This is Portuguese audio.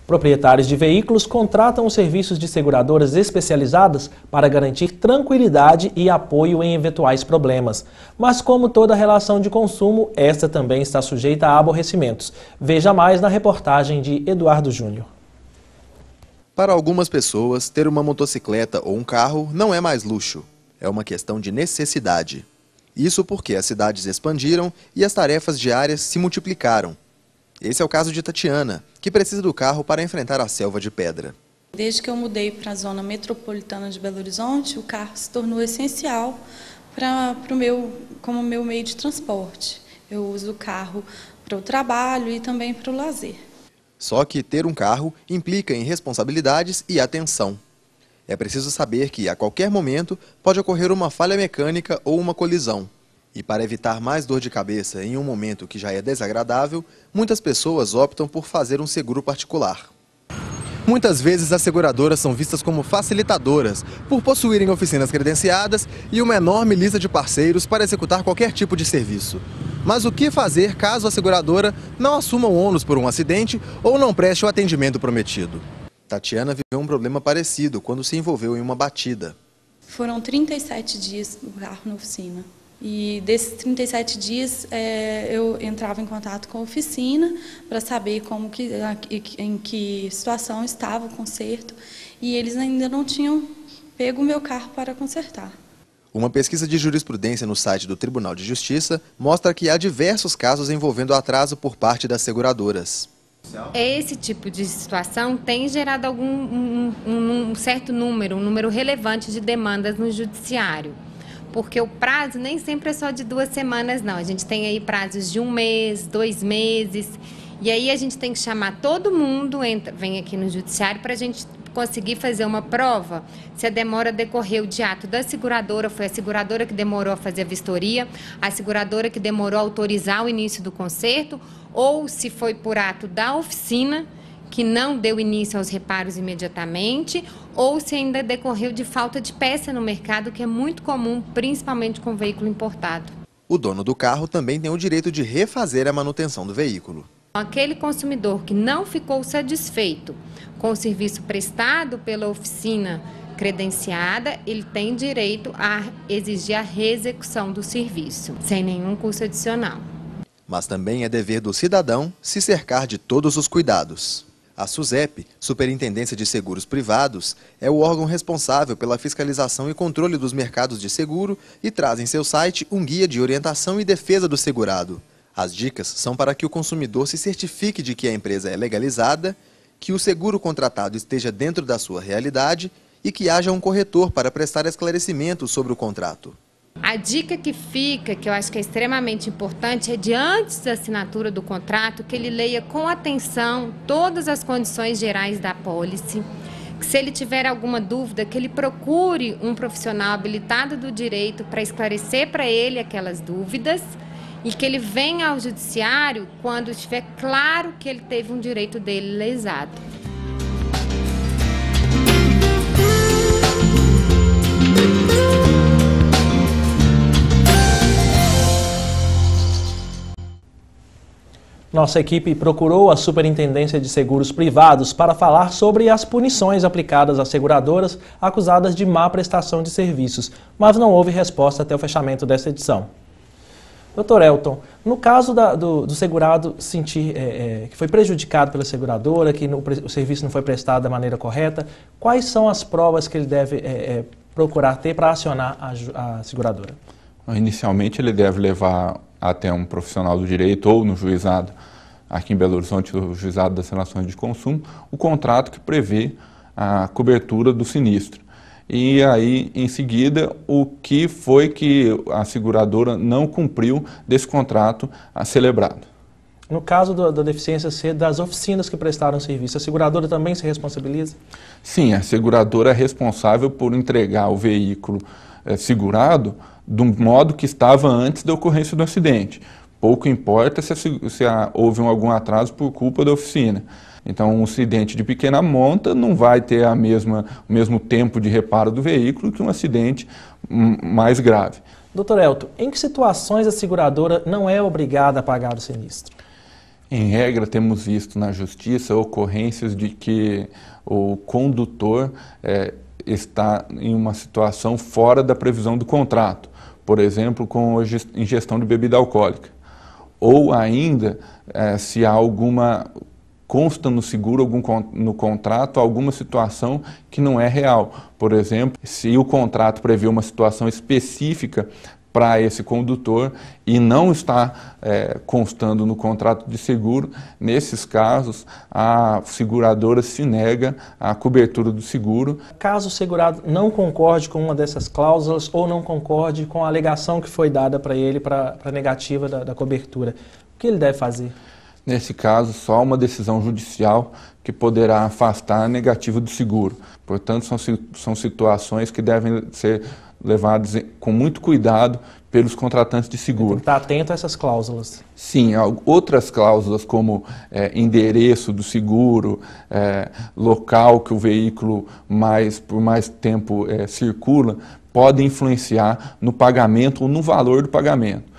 Proprietários de veículos contratam os serviços de seguradoras especializadas para garantir tranquilidade e apoio em eventuais problemas. Mas como toda relação de consumo, esta também está sujeita a aborrecimentos. Veja mais na reportagem de Eduardo Júnior. Para algumas pessoas, ter uma motocicleta ou um carro não é mais luxo. É uma questão de necessidade. Isso porque as cidades expandiram e as tarefas diárias se multiplicaram. Esse é o caso de Tatiana, que precisa do carro para enfrentar a selva de pedra. Desde que eu mudei para a zona metropolitana de Belo Horizonte, o carro se tornou essencial como meu meio de transporte. Eu uso o carro para o trabalho e também para o lazer. Só que ter um carro implica em responsabilidades e atenção. É preciso saber que, a qualquer momento, pode ocorrer uma falha mecânica ou uma colisão. E para evitar mais dor de cabeça em um momento que já é desagradável, muitas pessoas optam por fazer um seguro particular. Muitas vezes as seguradoras são vistas como facilitadoras, por possuírem oficinas credenciadas e uma enorme lista de parceiros para executar qualquer tipo de serviço. Mas o que fazer caso a seguradora não assuma o ônus por um acidente ou não preste o atendimento prometido? Tatiana viveu um problema parecido quando se envolveu em uma batida. Foram 37 dias no carro na oficina. E desses 37 dias eu entrava em contato com a oficina para saber em que situação estava o conserto, e eles ainda não tinham pego o meu carro para consertar. Uma pesquisa de jurisprudência no site do Tribunal de Justiça mostra que há diversos casos envolvendo atraso por parte das seguradoras. Esse tipo de situação tem gerado um certo número, um número relevante de demandas no judiciário. Porque o prazo nem sempre é só de 2 semanas, não. A gente tem aí prazos de 1 mês, 2 meses. E aí a gente tem que chamar todo mundo, vem aqui no judiciário, para a gente conseguir fazer uma prova. Se a demora decorreu de ato da seguradora, foi a seguradora que demorou a fazer a vistoria, a seguradora que demorou a autorizar o início do conserto, ou se foi por ato da oficina, que não deu início aos reparos imediatamente, ou se ainda decorreu de falta de peça no mercado, que é muito comum, principalmente com veículo importado. O dono do carro também tem o direito de refazer a manutenção do veículo. Aquele consumidor que não ficou satisfeito com o serviço prestado pela oficina credenciada, ele tem direito a exigir a reexecução do serviço, sem nenhum custo adicional. Mas também é dever do cidadão se cercar de todos os cuidados. A SUSEP, Superintendência de Seguros Privados, é o órgão responsável pela fiscalização e controle dos mercados de seguro e traz em seu site um guia de orientação e defesa do segurado. As dicas são para que o consumidor se certifique de que a empresa é legalizada, que o seguro contratado esteja dentro da sua realidade e que haja um corretor para prestar esclarecimentos sobre o contrato. A dica que fica, que eu acho que é extremamente importante, é de antes da assinatura do contrato, que ele leia com atenção todas as condições gerais da apólice, que se ele tiver alguma dúvida, que ele procure um profissional habilitado do direito para esclarecer para ele aquelas dúvidas e que ele venha ao judiciário quando estiver claro que ele teve um direito dele lesado. Nossa equipe procurou a Superintendência de Seguros Privados para falar sobre as punições aplicadas às seguradoras acusadas de má prestação de serviços, mas não houve resposta até o fechamento desta edição. Dr. Elton, no caso do segurado sentir que foi prejudicado pela seguradora, que o serviço não foi prestado da maneira correta, quais são as provas que ele deve procurar ter para acionar a seguradora? Inicialmente ele deve levar até um profissional do direito ou no juizado, aqui em Belo Horizonte, o juizado das relações de consumo, o contrato que prevê a cobertura do sinistro. E aí, em seguida, o que foi que a seguradora não cumpriu desse contrato celebrado. No caso da deficiência ser das oficinas que prestaram serviço, a seguradora também se responsabiliza? Sim, a seguradora é responsável por entregar o veículo segurado do modo que estava antes da ocorrência do acidente. Pouco importa se houve algum atraso por culpa da oficina. Então, um acidente de pequena monta não vai ter o mesmo tempo de reparo do veículo que um acidente mais grave. Dr. Elton, em que situações a seguradora não é obrigada a pagar o sinistro? Em regra, temos visto na justiça ocorrências de que o condutor está em uma situação fora da previsão do contrato, por exemplo, com ingestão de bebida alcoólica. Ou ainda, se há consta no seguro, no contrato, alguma situação que não é real. Por exemplo, se o contrato prevê uma situação específica para esse condutor e não está constando no contrato de seguro, nesses casos a seguradora se nega à cobertura do seguro. Caso o segurado não concorde com uma dessas cláusulas ou não concorde com a alegação que foi dada para ele para a negativa da cobertura, o que ele deve fazer? Nesse caso, só uma decisão judicial que poderá afastar a negativa do seguro. Portanto, são situações que devem ser levadas com muito cuidado pelos contratantes de seguro. Tem que estar atento a essas cláusulas. Sim, outras cláusulas como endereço do seguro, local que o veículo por mais tempo circula, podem influenciar no pagamento ou no valor do pagamento.